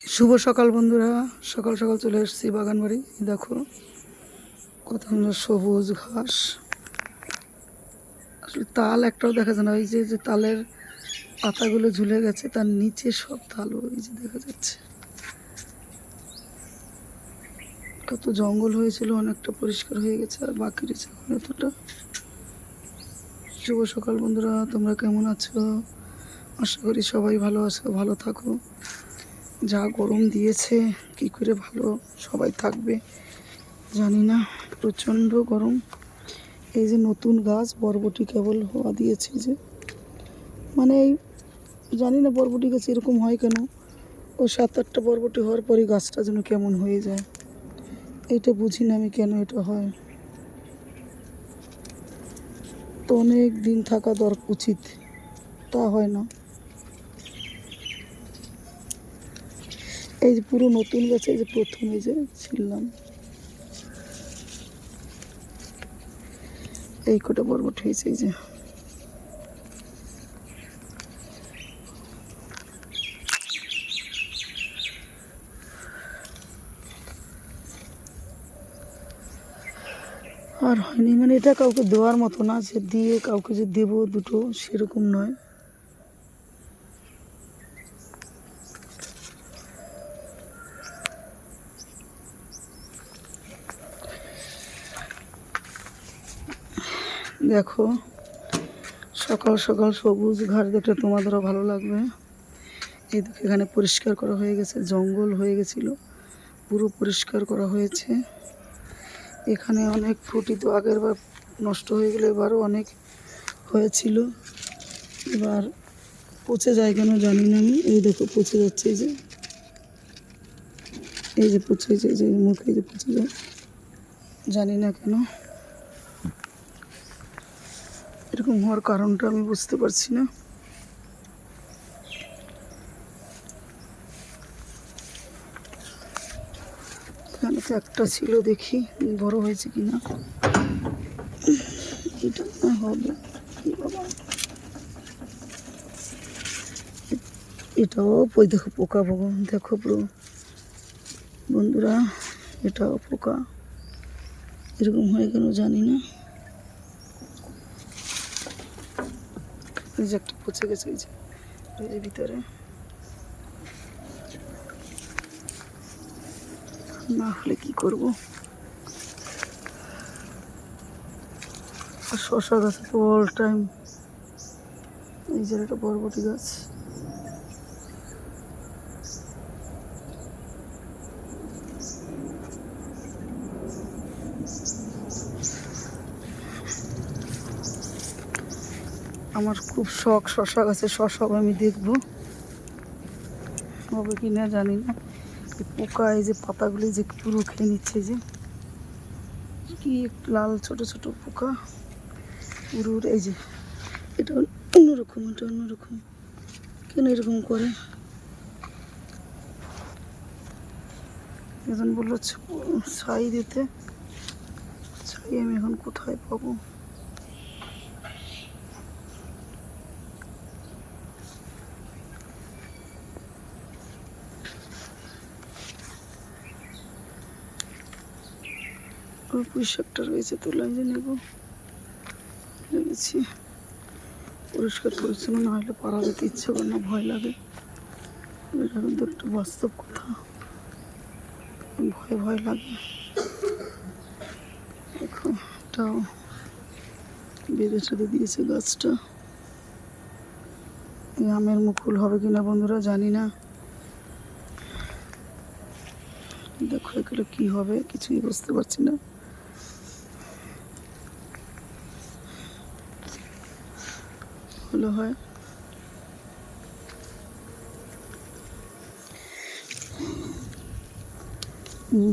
শুভ সকাল বন্ধুরা, সকাল সকাল চলে এসেছি বাগান বাড়ি। দেখো কত সুন্দর সবুজ ঘাস, আসলে তাল একটাও দেখা যায় না। ওই যে যে তালের পাতাগুলো ঝুলে গেছে, তার নিচে সব তাল ওই যে দেখা যাচ্ছে। কত জঙ্গল হয়েছিল, অনেকটা পরিষ্কার হয়ে গেছে, আর বাকি রয়েছে এখন এতটা। শুভ সকাল বন্ধুরা, তোমরা কেমন আছো? আশা করি সবাই ভালো আছো, ভালো থাকো। যা গরম দিয়েছে, কি করে ভালো সবাই থাকবে জানি না, প্রচণ্ড গরম। এই যে নতুন গাছ বরবটি কেবল হওয়া দিয়েছে, যে মানে এই জানি না বরবটি গাছ এরকম হয় কেন। ও 7-8টা বরবটি হওয়ার পরই গাছটা যেন কেমন হয়ে যায়, এইটা বুঝি না আমি কেন এটা হয়। তো অনেক দিন থাকা দরকার উচিত, তা হয় না। এই যে পুরো নতুন গাছ, এই যে প্রথম এই যে ছিললাম, এই কটা বরবটি হয়েছে। এই যে আর হয়নি, মানে এটা কাউকে দেওয়ার মতো না, যে দিয়ে কাউকে যে দেবো দুটো সেরকম নয়। দেখো সকাল সকাল সবুজ ঘাস দেখলে তোমাদেরও ভালো লাগবে। এই দেখো এখানে পরিষ্কার করা হয়ে গেছে, জঙ্গল হয়ে গেছিলো, পুরো পরিষ্কার করা হয়েছে। এখানে অনেক ফুটি তো আগের বার নষ্ট হয়ে গেলে এবারও অনেক হয়েছিল, এবার পচে যায় কেন জানি না আমি। এই দেখো পচে যাচ্ছে, এই যে পচে যায়, যে মুখে যে পচে যায়, জানি না কেন এরকম হওয়ার কারণটা আমি বুঝতে পারছি না। এখানে তো একটা ছিল, দেখি বড় হয়েছে কিনা। এটা হবে বাবা, এটাও ওই দেখো পোকা পোকা, দেখো পুরো বন্ধুরা, এটাও পোকা। এরকম হয় কেন জানি না। এই যে একটা পচে গেছে, এই যে ভিতরে, না হলে কি করব। আর শশা গাছে তো অল টাইম, এই যে একটা বরবটি গাছ, আমার খুব শখ শশা গাছে শশা আমি দেখবো, হবে কি না জানি না। পোকা এই যে পাতাগুলি যে পুরো খেয়ে নিচ্ছে, যে কি লাল ছোট ছোট পোকা পুরো। এই যে এটা অন্যরকম, এটা অন্যরকম, কেন এরকম করে? একজন বললো ছাই দিতে, ছাই আমি এখন কোথায় পাবো? ওই পুঁইশাকটা রয়েছে, তোলাই যে নেবো, লেগেছি। পরিষ্কার পরিচ্ছন্ন না হলে পাড়া যেতে ইচ্ছে করে না, ভয় লাগে। এটা কিন্তু একটু বাস্তব কথা, ভয় ভয় লাগে। দেখো এটাও বেঁধে ছেড়ে দিয়েছে গাছটা। এই আমের মুকুল হবে কিনা বন্ধুরা জানি না। দেখো এগুলো কি হবে কিছুই বুঝতে পারছি না। হলো হয়,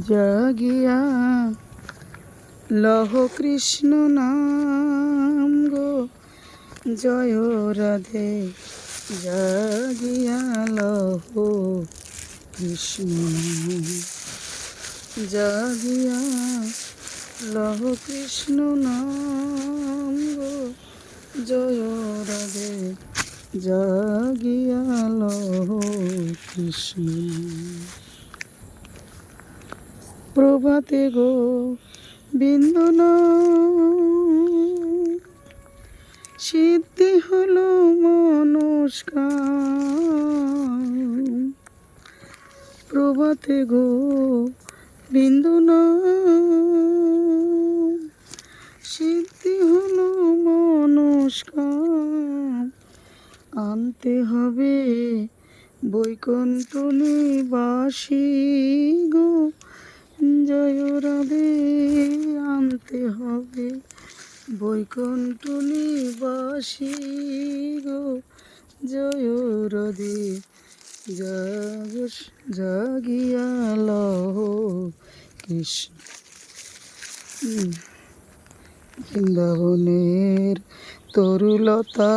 জাগিয়া লহ কৃষ্ণ নাম গো, জয় রাধে। জাগিয়া লহ কৃষ্ণ নাম, জাগিয়া লহ কৃষ্ণ নাম গো, জয় রাধে। জাগিয়া লহ কৃষ্ণ। প্রভাতে গো বিন্দু সিদ্ধি হলো মনস্কাম। প্রভাতে গো বিন্দু সিদ্ধি হলো মনস্কাম। আনতে হবে বৈকুণ্ঠ নিবাসী গো জয় রাধে। আনতে হবে বৈকুণ্ঠ নিবাসী গো জয় রাধে। জাগিয়া লহ কৃষ্ণ। বৃন্দাবনের তরুলতা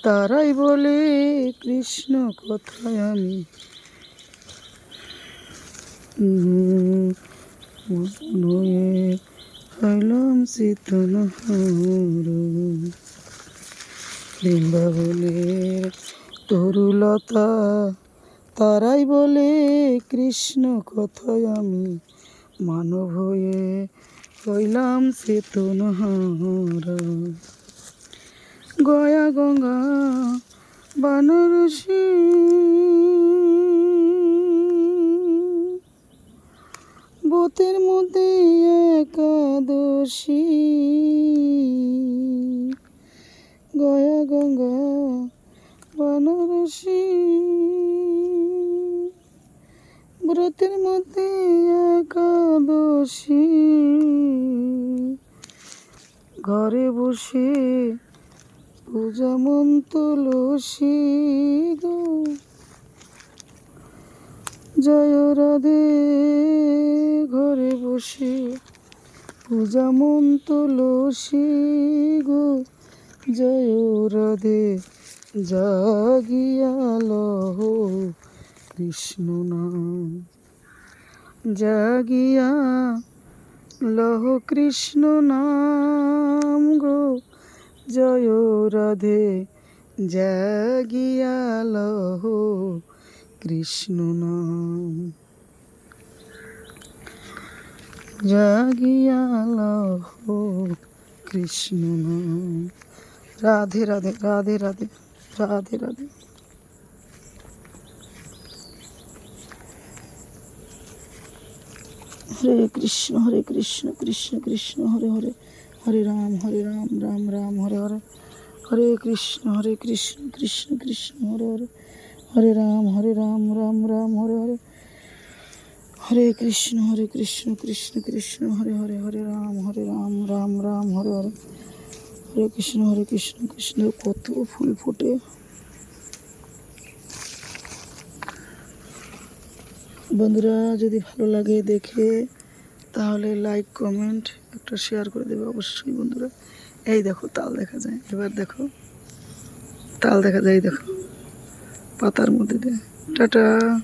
তারাই বলে কৃষ্ণ কথায় আমি নয়ে হইলাম শীতল হর। বৃন্দাবনের তরুলতা তারাই বলে কৃষ্ণ কথায় আমি মানব হয়ে হইলাম চেতন হর। গয়া গঙ্গা বানারসি বোতের মধ্যে একাদশী। গয়া গঙ্গা বানারসি ব্রতের মধ্যে একাদশী। ঘরে বসে পূজা মন তুলসী গো জয় রাধে। ঘরে বসে পূজা মন তুলসী গো জয় রাধে। জাগিয়া লহ কৃষ্ণ নাম। জাগিয়া লহ কৃষ্ণ নাম গো জয় রাধে। জাগিয়া লহ কৃষ্ণ নাম। জাগিয়া লহ কৃষ্ণ নাম। রাধে রাধে রাধে রাধে রাধে রাধে। হরে কৃষ্ণ কৃষ্ণ কৃষ্ণ হরে হরে, হরে রাম রাম রাম হরে হরে। হরে কৃষ্ণ কৃষ্ণ কৃষ্ণ হরে হরে, হরে রাম রাম রাম হরে হরে। হরে কৃষ্ণ কৃষ্ণ কৃষ্ণ হরে হরে, হরে রাম রাম রাম হরে হরে। হরে কৃষ্ণ কৃষ্ণ। কত ফুল ফোটে। বন্ধুরা যদি ভালো লাগে দেখে তাহলে লাইক কমেন্ট একটা শেয়ার করে দেবে অবশ্যই বন্ধুরা। এই দেখো তাল দেখা যায়, এবার দেখো তাল দেখা যায়, দেখো পাতার মধ্যে দিয়ে। টাটা।